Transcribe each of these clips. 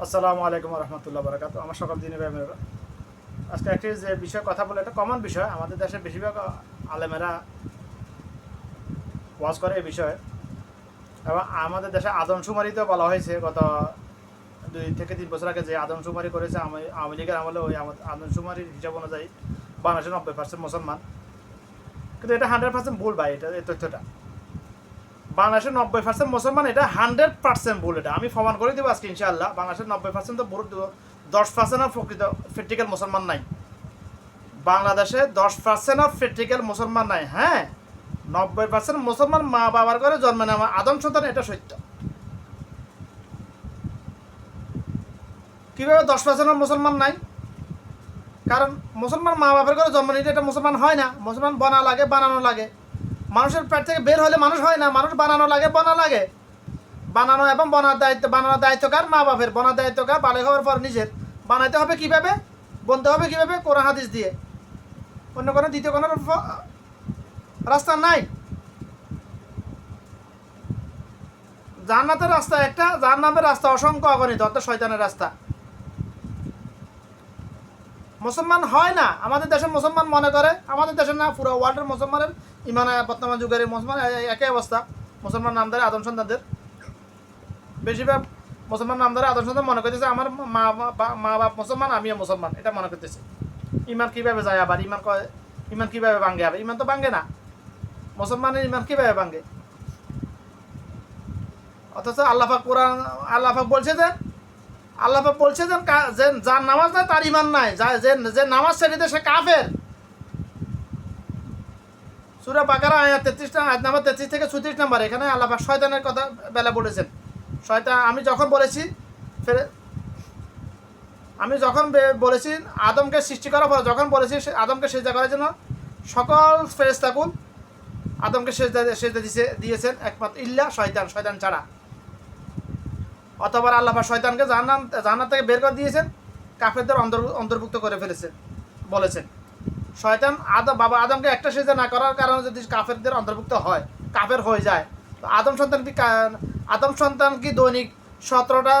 আসসালামু আলাইকুম রহমতুল্লাহ বরকাত। আমার সকল দিনে ব্যায়ামেরা আজকে একটি যে বিষয় কথা বলে, এটা কমন বিষয়, আমাদের দেশের বেশিরভাগ আলেমেরা ওয়াজ করে এই বিষয়ে। এবং আমাদের দেশে আদমশুমারিতেও বলা হয়েছে, গত 2 থেকে 3 বছর আগে যে আদমশুমারি করেছে আওয়ামী লীগের আমলে, ওই আদমশুমারির হিসাব অনুযায়ী বাংলাদেশে 90% মুসলমান। কিন্তু এটা 100% ভুল ভাই, এটা এই তথ্যটা বাংলাদেশের 90% মুসলমান, এটা 100% ভুল। এটা আমি প্রমাণ করে দেবো আজকে ইনশাআল্লাহ। বাংলাদেশের 90% তো ভুল, 10% প্রকৃত প্র্যাকটিক্যাল মুসলমান নাই বাংলাদেশে। 10% প্র্যাকটিক্যাল মুসলমান নাই। হ্যাঁ, 90% মুসলমান মা বাবার ঘরে জন্ম নেওয়া আদম সন্তান, এটা সত্য। কীভাবে 10% মুসলমান নাই? কারণ মুসলমান মা বাবার ঘরে জন্ম নিতে এটা মুসলমান হয় না। মুসলমান বানানো লাগে। মানুষের পেট থেকে বের হলে মানুষ হয় না, মানুষ বানানো লাগে। বানানো এবং বানানোর দায়িত্ব কার? মা বাপের। বনার দায়িত্ব কার? বালে হওয়ার পর নিজের। বানাইতে হবে কিভাবে? বলতে হবে কিভাবে? কোরআন হাদিস দিয়ে। অন্য কোনো দ্বিতীয় কোনো রাস্তা নাই। জান্নাতের রাস্তা একটা, জাহান্নামের রাস্তা অসংখ্য অগণিত, অর্থাৎ শয়তানের রাস্তা। মুসলমান হয় না আমাদের দেশে। মুসলমান মনে করে, আমাদের দেশে না, পুরো ওয়ার্ল্ডের মুসলমানের ইমান, বর্তমান যুগের মুসলমান একই অবস্থা। মুসলমান নামদারে আদম সন্তানদের, বেশিরভাগ মুসলমান নামদারে আদম সন্তান মনে করতেছে আমার মা বাপ মুসলমান, আমিও মুসলমান, এটা মনে করতেছে। ইমান কীভাবে যায় আবার? ইমান কীভাবে ভাঙে? আবার ইমান তো ভাঙে না। মুসলমানের ইমান কীভাবে ভাঙে? অথচ আল্লাহাক কোরআন, আল্লাহাক বলছে যে যার নামাজ নাই তার ইমান নাই, যে নামাজ ছেড়ে দেয় সে কাফের। সূরা বাকারা আয়াত 33 থেকে 34 নম্বর, এখানে আল্লাহাক শয়তানের কথা বেলা বলেছেন। শয়তান, আমি যখন বলেছি আদমকে সৃষ্টি করার পর, যখন বলেছি আদমকে সেজদা করার জন্য, সকল ফেরেশতাকুল আদমকে সেজদা দিয়েছেন, একমাত্র ইল্লা শয়তান ছাড়া। অথবা আল্লাহ শয়তানকে জান্নাত থেকে বের করে দিয়েছেন, কাফেরদের অন্তর্ভুক্ত করে ফেলেছেন। বলেছেন শয়তান আদমকে একটা সেজদা না করার কারণে যদি কাফেরদের অন্তর্ভুক্ত হয়, কাফের হয়ে যায়, তো আদম সন্তান কি দৈনিক 17টা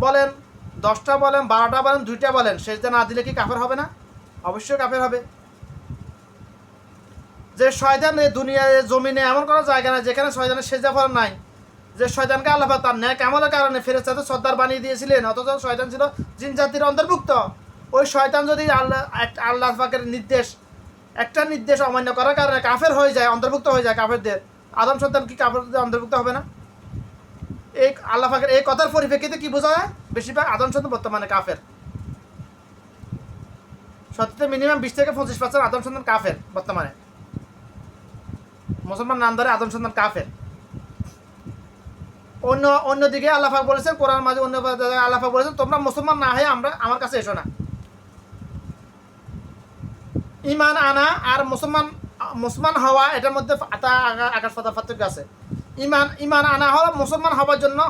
বলেন, 10টা বলেন, 12টা বলেন, 2টা বলেন, সেজদা না দিলে কি কাফের হবে না? অবশ্যই কাফের হবে। যে শয়তান এই দুনিয়ায় জমিনে এমন কোনো জায়গা নাই যেখানে শয়তানের সেজদা ফল নাই। যে শয়তানকে আল্লাহ তার ন্যায় আমলের কারণে ফেরেশতাদের সর্দার বানিয়ে দিয়েছিলেন, অথচ শয়তান ছিল জিন জাতির অন্তর্ভুক্ত। ওই শয়তান যদি আল্লাহ পাকের একটা নির্দেশ অমান্য করার কারণে কাফের হয়ে যায়, অন্তর্ভুক্ত হয়ে যায় কাফেরদের, আদম সন্তান কি কাফেরদের অন্তর্ভুক্ত হবে না? এই আল্লাহ পাকের এই কথার পরিপ্রেক্ষিতে কি বোঝা যায়? বেশিরভাগ আদম সন্তান বর্তমানে কাফের। সত্যি মিনিমাম 20 থেকে 25% আদম সন্তান কাফের বর্তমানে। মুসলমান নাম ধরে আদম সন্তান কাফের। অন্যদিকে আল্লাহ পাক বলেছেন কোরআন মাঝে, অন্য আল্লাহ পাক বলেছেন তোমরা মুসলমান না হয়ে আমার কাছে এসো না। ইমান আনা আর মুসলমান হওয়া, এটার মধ্যে আকাশ পাতাল পার্থক্য আছে। ইমান আনা হলো মুসলমান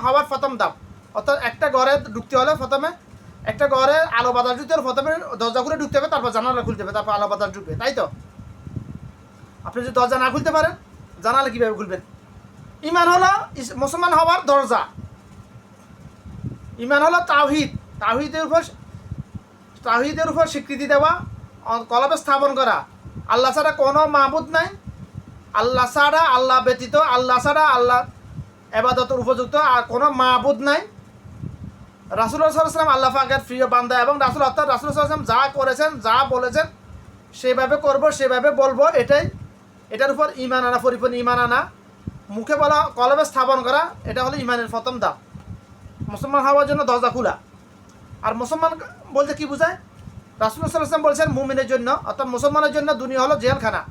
হওয়ার প্রথম ধাপ। অর্থাৎ একটা ঘরে ঢুকতে হলে প্রথমে, একটা ঘরে আলো বাতাস ঢুকতে হলে প্রথমে দরজা খুলে ঢুকতে হবে, তারপর জানালা খুলতে হবে, তারপর আলো বাতাস ঢুকবে, তাই তো? আপনি যদি দরজা না খুলতে পারেন, জানালা কীভাবে খুলবেন? ইমান হলো মুসলমান হওয়ার দরজা। ইমান হলো তাওহীদের উপর স্বীকৃতি দেওয়া, কলবে স্থাপন করা। আল্লাহ ছাড়া কোনো মাবুদ নাই, আল্লাহ ব্যতীত, আল্লাহ ছাড়া, আল্লাহ ইবাদতের উপযুক্ত আর কোনো মাবুদ নাই। রাসূলুল্লাহ সাল্লাল্লাহু আলাইহি ওয়াসাল্লাম আল্লাহ পাকের প্রিয় বান্দা এবং রাসূল, অর্থাৎ রাসূলুল্লাহ সাল্লাল্লাহু আলাইহি ওয়াসাল্লাম যা করেছেন, যা বলেছেন সেভাবে করব, সেভাবে বলবো। এটার উপর ইমান আনা, পরিপূর্ণ ইমান আনা, মুখে বলা, কলবে স্থাপন করা, এটা হলো ইমানের প্রথম ধাপ। মুসলমান হওয়ার জন্য দরজা খোলা। আর মুসলমান বলতে কি বোঝায়? রাসূলুল্লাহ সাল্লাল্লাহু আলাইহি ওয়াসাল্লাম বলেছেন মুমিনের জন্য, অর্থাৎ মুসলমানের জন্য দুনিয়া হলো জেলখানা,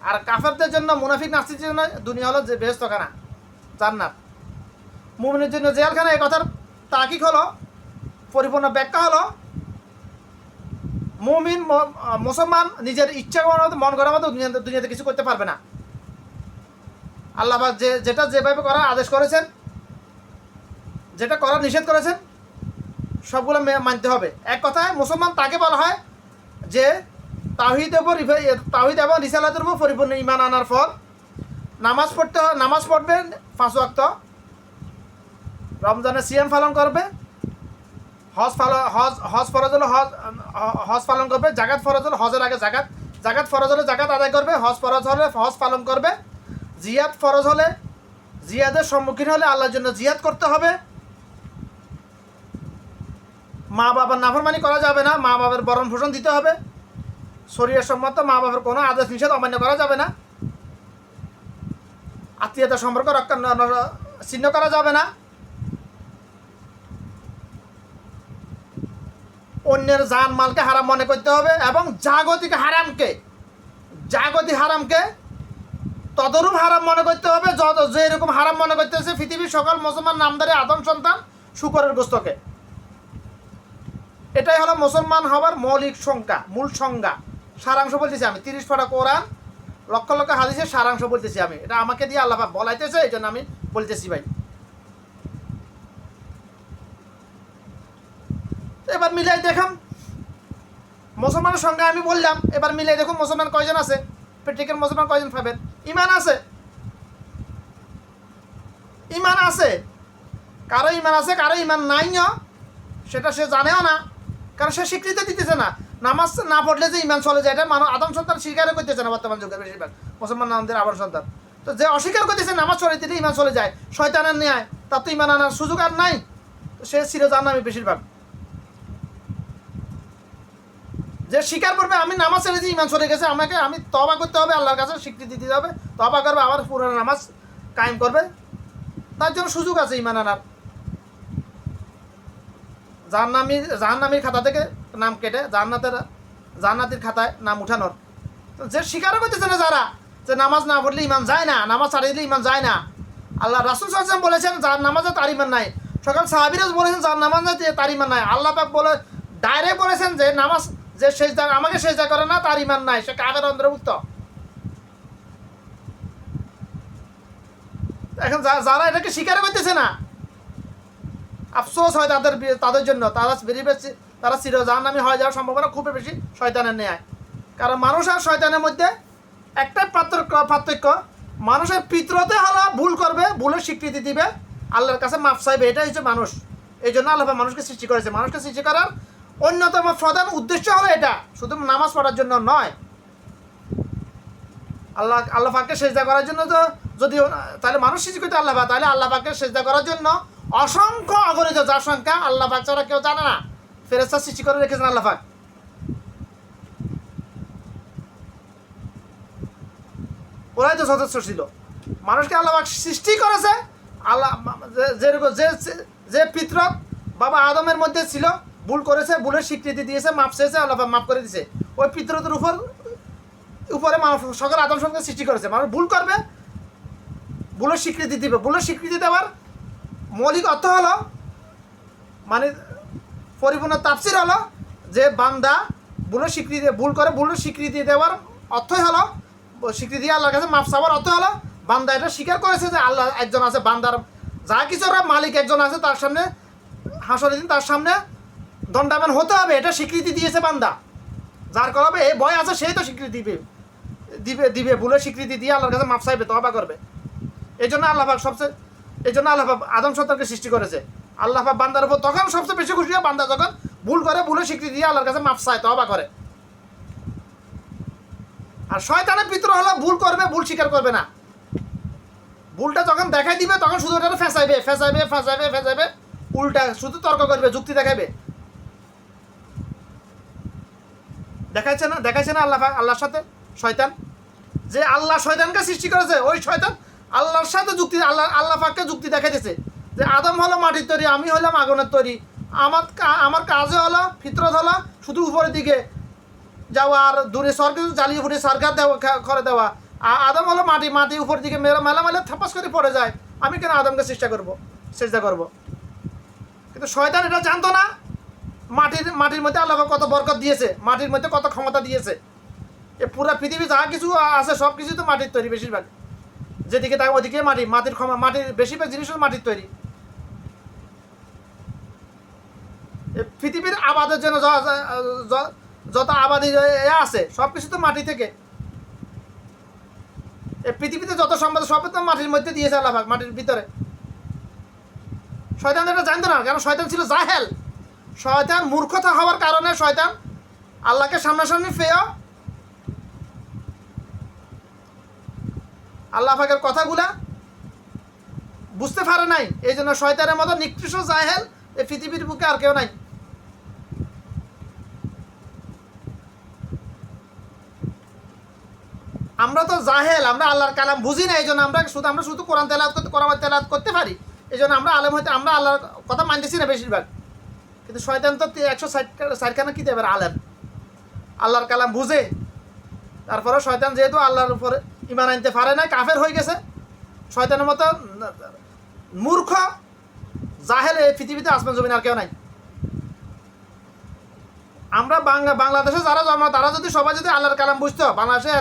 আর কাফেরদের জন্য, মুনাফিক নাস্তিকদের জন্য দুনিয়া হলো যে বেহেশতখানা, জান্নাত। মুমিনের জন্য জেলখানা, এই কথার তাকিক হলো, পরিপূর্ণ ব্যাখ্যা হলো, মুসলমান নিজের ইচ্ছা করার মতো, মন করার মতো দুনিয়াতে কিছু করতে পারবে না। আল্লাহ যেটা যেভাবে করার আদেশ করেছেন, যেটা করার নিষেধ করেছেন, সবগুলো মানতে হবে। এক কথায় মুসলমান তাকে বলা হয় যে তাওহীদ এবং রিসালাতের উপর পরিপূর্ণ ঈমান আনার ফল। নামাজ পড়বেন 5 ওয়াক্ত, রমজানে সিয়াম পালন করবে, হজ ফরজ হলে হজ পালন করবে, জাকাত ফরজ হলে হজের আগে জাকাত ফরজ হলে জাকাত আদায় করবে, হজ ফরজ হলে হজ পালন করবে, জিয়াদ ফরজ হলে জিয়াদের সম্মুখীন হলে আল্লাহর জন্য জিয়াদ করতে হবে। মা বাবার নাফরমানি করা যাবে না, মা বাবার ভরণ পোষণ দিতে হবে, শরীরের সম্মত মা বাবার কোনো আদেশ নিষেধ অমান্য করা যাবে না, আত্মীয়তার সম্পর্ক ছিন্ন করা যাবে না, অন্যের জান মালকে হারাম মনে করতে হবে, এবং জাগতিক হারামকে তদরূপ হারাম মনে করতে হবে যেরকম হারাম মনে করতেছে পৃথিবীর সকল মুসলমান নামদারি আদম সন্তান শুকরের গোস্তকে। এটাই হলো মুসলমান হওয়ার মৌলিক মূল সংজ্ঞা। সারাংশ বলতেছি আমি, 30 পারা কোরআন, লক্ষ লক্ষ হাদিসের সারাংশ বলতেছি আমি। এটা আমাকে দিয়ে আল্লাহ বলাইতেছে, এই জন্য আমি বলতেছি ভাই। এবার মিলাই দেখাম মুসলমানের সঙ্গে আমি বললাম, এবার মিলাই দেখুন মুসলমান কয়জন আছে, প্র্যাকটিক্যাল মুসলমান কয়জন পাবেন। ইমান আছে, কারো ইমান আছে, কারো ইমান নাই, সেটা সে জানেও না, কারণ সে স্বীকৃতি দিতেছে না। নামাজ না পড়লে যে ইমান চলে যায়, এটা আদম সন্তান স্বীকারও করতেছে না বর্তমান যুগের বেশিরভাগ মুসলমান নামদের আবার সন্তান। তো যে অস্বীকার করতেছে নামাজ চলে দিলে ইমান চলে যায়, শয়তানের ন্যায়, তার তো ইমান আনার সুযোগ আর নাই, সে চিরজাহান্নামী বেশিরভাগ। যে স্বীকার করবে আমি নামাজ ছেড়েছি, ইমান চলে গেছে, আমি তওবা করতে হবে, আল্লাহর কাছে স্বীকৃতি দিতে হবে, তওবা করবে, আবার পুরো নামাজ কায়েম করবে, তার জন্য সুযোগ আছে ইমান আনার। জাহান্নামীর খাতা থেকে নাম কেটে জান্নাতের খাতায় নাম উঠানোর। যে স্বীকারও করতেছে না যারা, যে নামাজ না পড়লে ইমান যায় না, নামাজ ছাড়িয়ে দিলে ইমান যায় না। আল্লাহ রাসূল সাল্লাল্লাহু আলাইহি ওয়াসাল্লাম বলেছেন যার নামাজে তার ইমান নাই, সকল সাহাবীরা বলেছেন যার নামাজ নাই তার ইমান নাই। আল্লাহ পাক বলে ডাইরেক্ট বলেছেন যে নামাজ যে সেজদা আমাকে সেজদা করে না তার ইমান নাই, সে কাফের অন্তর্ভুক্ত। এখন যারা এটাকে স্বীকার করতেছে না, আফসোস হয় তাদের জন্য, তারা চিরজাহান্নামী হয়ে যাওয়ার সম্ভাবনা খুবই বেশি শয়তানের ন্যায়। কারণ মানুষ আর শয়তানের মধ্যে একটাই পার্থক্য, মানুষের পিতরতে হলো ভুল করবে, ভুলের স্বীকৃতি দিবে, আল্লাহর কাছে মাফ চাইবে, এটাই হচ্ছে মানুষ। এই জন্য আল্লাহ মানুষকে সৃষ্টি করেছে। মানুষকে সৃষ্টি করার অন্যতম প্রধান উদ্দেশ্য হলো এটা, শুধু নামাজ পড়ার জন্য নয়। আল্লাহ পাককে সেজদা করার জন্য, তো যদি তাহলে মানুষ সৃষ্টি করতে আল্লাহ পাক, তাহলে আল্লাহ পাককে সেজদা করার জন্য অসংখ্য অগণিত, যার সংখ্যা আল্লাহ পাক ছাড়া কেউ জানে না, ফেরেশতা সৃষ্টি করে রেখেছেন আল্লাহ পাক। ওরাই তো যথেষ্ট ছিল। মানুষকে আল্লাহ পাক সৃষ্টি করেছে, আল্লাহ যেরকম যে পিতরত বাবা আদমের মধ্যে ছিল, ভুল করেছে, ভুলের স্বীকৃতি দিয়েছে, মাপ চেয়েছে, আল্লাহ পাক মাফ করে দিয়েছে। ওই পিতরতের উপরে মানুষ সকল আদম সঙ্গে সৃষ্টি করেছে। মানুষ ভুল করবে, ভুলের স্বীকৃতি দিবে। ভুলের স্বীকৃতি দেওয়ার মৌলিক অর্থ হলো, মানে পরিপূর্ণ তাফসীর হলো যে বান্দা ভুল করে ভুলের স্বীকৃতি দেওয়ার অর্থই হলো, স্বীকৃতি আল্লাহর কাছে মাফ চাওয়ার অর্থ হলো বান্দা এটা স্বীকার করেছে যে আল্লাহ একজন আছে, বান্দার যা কিছু মালিক একজন আছে, তার সামনে হাসরের দিন তার সামনে দণ্ডায়মান হতে হবে, এটা স্বীকৃতি দিয়েছে বান্দা। যার করবে এই ভয় আছে সেই তো স্বীকৃতি দিবে ভুলের স্বীকৃতি দিয়ে আল্লাহর কাছে মাফ চাইবে, তওবা করবে। এই জন্য আল্লাহ পাক আদম সন্তানকে সৃষ্টি করেছে। আল্লাহ পাক বান্দার উপর তখন সবচেয়ে বেশি খুশি হয় বান্দা যখন ভুল করে, ভুলের স্বীকৃতি দিয়ে আল্লাহর কাছে মাফ চায়, তওবা করে। আর শয়তানের পিতর হলো ভুল করবে, ভুল স্বীকার করবে না। ভুলটা যখন দেখাই দিবে তখন শুধু ওটা ফেঁসাইবে, উল্টা শুধু তর্ক করবে, যুক্তি দেখাইছে না আল্লাহর সাথে শয়তান, যে আল্লাহ শয়তানকে সৃষ্টি করেছে, ওই শয়তান আল্লাহর সাথে আল্লাহ পাককে যুক্তি দেখাইতেছে যে আদম হলো মাটির তৈরি, আমি হলাম আগুনের তৈরি, আমার কাজে হলো ফিতরত হলো শুধু উপরের দিকে যাওয়া আর দূরে স্বর্গে জ্বালিয়ে ফুটে সরকার করে দেওয়া। আদম হলো মাটি উপরের দিকে মেলা থাপাস করে পড়ে যায়, আমি কেন আদমকে চেষ্টা করব। কিন্তু শয়তান এটা জানতো না, মাটির মধ্যে আল্লাহ কত বরকত দিয়েছে, মাটির মধ্যে কত ক্ষমতা দিয়েছে। এ পুরো পৃথিবী যা কিছু আছে সব কিছু তো মাটির তৈরি, বেশিরভাগ যেদিকে তাই ওদিকে মাটির বেশিরভাগ জিনিস মাটির তৈরি। পৃথিবীর আবাদের জন্য যত আবাদি আছে সব কিছু তো মাটি থেকে। এই পৃথিবীতে যত সম্পদ সব তো মাটির মধ্যে দিয়েছে আল্লাহ পাক, মাটির ভিতরে। শয়তান এটা জানতো না, কারণ শয়তান ছিল জাহেল। শয়তান মূর্খতা হওয়ার কারণে শয়তান আল্লাহকে সামনাসামনি পেয়েও আল্লাহ পাকের কথাগুলা বুঝতে পারে নাই। এই জন্য শয়তানের মতো নিকৃষ্ট জাহেল এই পৃথিবীর বুকে আর কেউ নাই। আমরা তো জাহেল, আমরা আল্লাহর কালাম বুঝি না, এই জন্য আমরা শুধু কোরআন তেলাওয়াত করতে পারি। এই জন্য আমরা আলেম হইতে আমরা আল্লাহর কথা মানতেছি না বেশিরভাগ। কিন্তু শয়তান তো 160খানা কি দেবে আলেম, আল্লাহর কালাম বুঝে। তারপরে শয়তান যেহেতু আল্লাহর উপরে ঈমান আনতে পারে না, কাফের হয়ে গেছে। শয়তানের মতো মূর্খ জাহেল এই পৃথিবীতে আসমান জমিন আর কেউ নাই। আমরা বাংলাদেশে যারা জন্ম, তারা যদি সবাই যদি আল্লাহর কালাম বুঝতো, বাংলাদেশে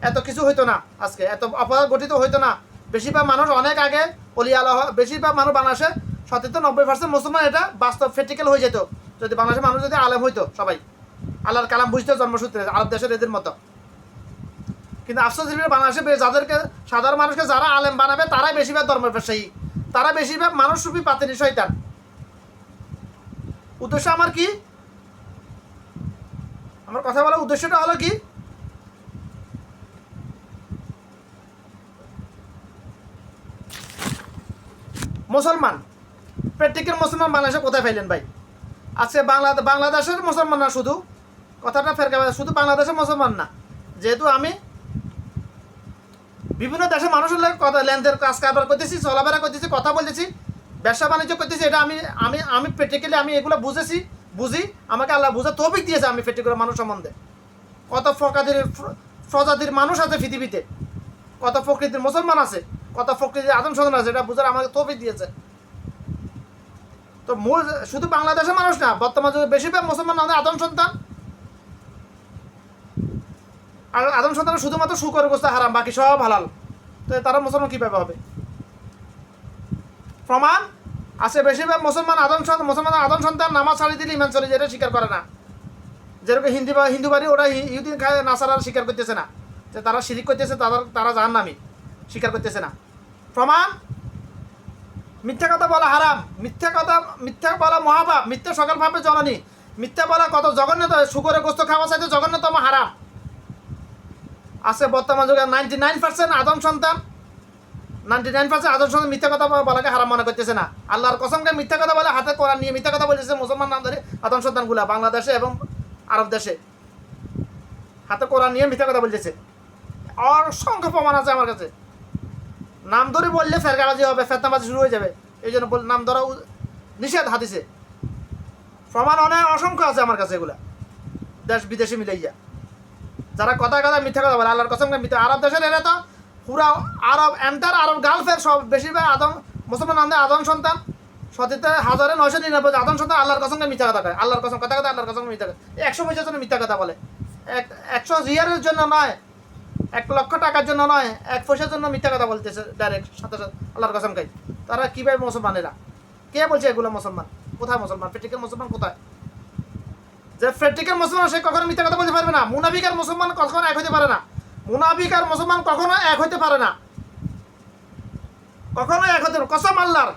এত কিছু হইতো না, আজকে এত অপরাধ গঠিত হইতো না। বেশিরভাগ মানুষ অনেক আগে অলি আল্লাহ, বেশিরভাগ মানুষ বাংলাদেশে 70-90% মুসলমান, এটা বাস্তব প্র্যাকটিক্যাল হয়ে যেত যদি বাংলাদেশের মানুষ যদি আলেম হইতো, সবাই আল্লাহর কালাম বুঝতো জন্মসূত্রে আরব দেশের এদের মতো। কিন্তু আফসোস বাংলাদেশে যাদেরকে সাধারণ মানুষকে যারা আলেম বানাবে তারাই বেশিরভাগ ধর্মব্যবসায়ী, তারা বেশিরভাগ মানুষ রূপী পাতিনি শয়তান। উদ্দেশ্য আমার কি, আমার কথা বলার উদ্দেশ্যটা হলো কি, মুসলমান প্র্যাকটিক্যাল মুসলমান বাংলাদেশে কোথায় পাইলেন ভাই? আজকে বাংলাদেশের মুসলমান না, শুধু কথাটা ফেরকা, শুধু বাংলাদেশের মুসলমান না, যেহেতু আমি বিভিন্ন দেশের মানুষের কথা লেনদেন কাজ কারবার করতেছি, চলাফেরা করতেছি, কথা বলতেছি, ব্যবসা বাণিজ্য করতেছি, এটা আমি প্র্যাকটিক্যালি আমি এগুলো বুঝি। আমাকে আল্লাহ বুঝা তৌফিক দিয়েছে। আমি প্র্যাকটিক্যাল মানুষ সম্বন্ধে কত প্রজাতির মানুষ আছে পৃথিবীতে, কত প্রকৃতির মুসলমান আছে, কত প্রকৃতির আদম সন্তান আছে, এটা বুঝার আমাকে তৌফিক দিয়েছে। তো মূল শুধু বাংলাদেশের মানুষ না, বর্তমান যুগে বেশিরভাগ মুসলমান আমাদের আদম সন্তান। আর আদম সন্তান শুধুমাত্র শুকরের গোশত হারাম, বাকি সব হালাল। তো তারা মুসলমান কীভাবে হবে? প্রমাণ আছে, বেশিরভাগ মুসলমান আদম সন্তান নামাজ ছাড়ি দিলে ইমান চলে যায়, এটা স্বীকার করে না। যেরকম হিন্দু বাড়ি, ওরা ইহুদিন খায়, নাসারা স্বীকার করতেছে না যে তারা শিরিক করতেছে, তারা জাহান্নামী, স্বীকার করতেছে না। প্রমাণ মিথ্যা কথা বলা হারাম, মিথ্যা বলা মহাপাপ, মিথ্যা সকল পাপের জননী, মিথ্যা বলা কত জঘন্যত, শুকরের গোশত খাওয়া চাইতে জঘন্যতম হারাম। আছে বর্তমান যুগে 99% আদম সন্তান 99% আদম সন্তান মিথ্যা কথা বলাকে হারাম মনে করতেছে না। আল্লাহর কসমকে মিথ্যা কথা বলে, হাতে কোরআন নিয়ে মিথ্যা কথা বলতেছে মুসলমান নাম ধরে আদম সন্তানগুলা বাংলাদেশে এবং আরব দেশে হাতে কোরআন নিয়ে মিথ্যা কথা বলতেছে। অসংখ্য প্রমাণ আছে আমার কাছে। নাম ধরে বললে ফেরকাবাজি হবে, ফেতনাবাজি শুরু হয়ে যাবে, এই জন্য নাম ধরা নিষেধ হাদিসে। প্রমাণ অসংখ্য আছে আমার কাছে, এগুলা দেশ বিদেশে মিলাইয়া যারা কথা মিথ্যা কথা বলে, আল্লাহর কসমকে মিথ্যা। আরব দেশের এরা তো পুরা আরব গালফের সব বেশিরভাগ মুসলমান নামে আদম সন্তান 17,999 আদম সন্তান আল্লাহর কসমকে মিথ্যা কথা কয়। আল্লাহর কসম আল্লাহর কসমকে মিথ্যা কথা 100 পয়সার জন্য মিথ্যা কথা বলে, 100 রিয়ালের জন্য নয়, 1 লক্ষ টাকার জন্য নয়, 1 পয়সার জন্য মিথ্যা কথা বলতেছে ডাইরেক্ট সাথে আল্লাহর কসম খাই। তারা কীভাবে মুসলমান? এরা কে বলছে এগুলো মুসলমান? কোথায় মুসলমান? প্র্যাকটিক্যাল মুসলমান কোথায়? যে প্র্যাকটিক্যাল মুসলমান সে কখনো মিথ্যা কথা বলতে পারবে না। মুনাফিক আর মুসলমান কখনো এক হইতে পারে না। মুনাফিক আর মুসলমান কখনো এক হইতে পারে না, কখনো এক হতে, কসম আল্লাহর।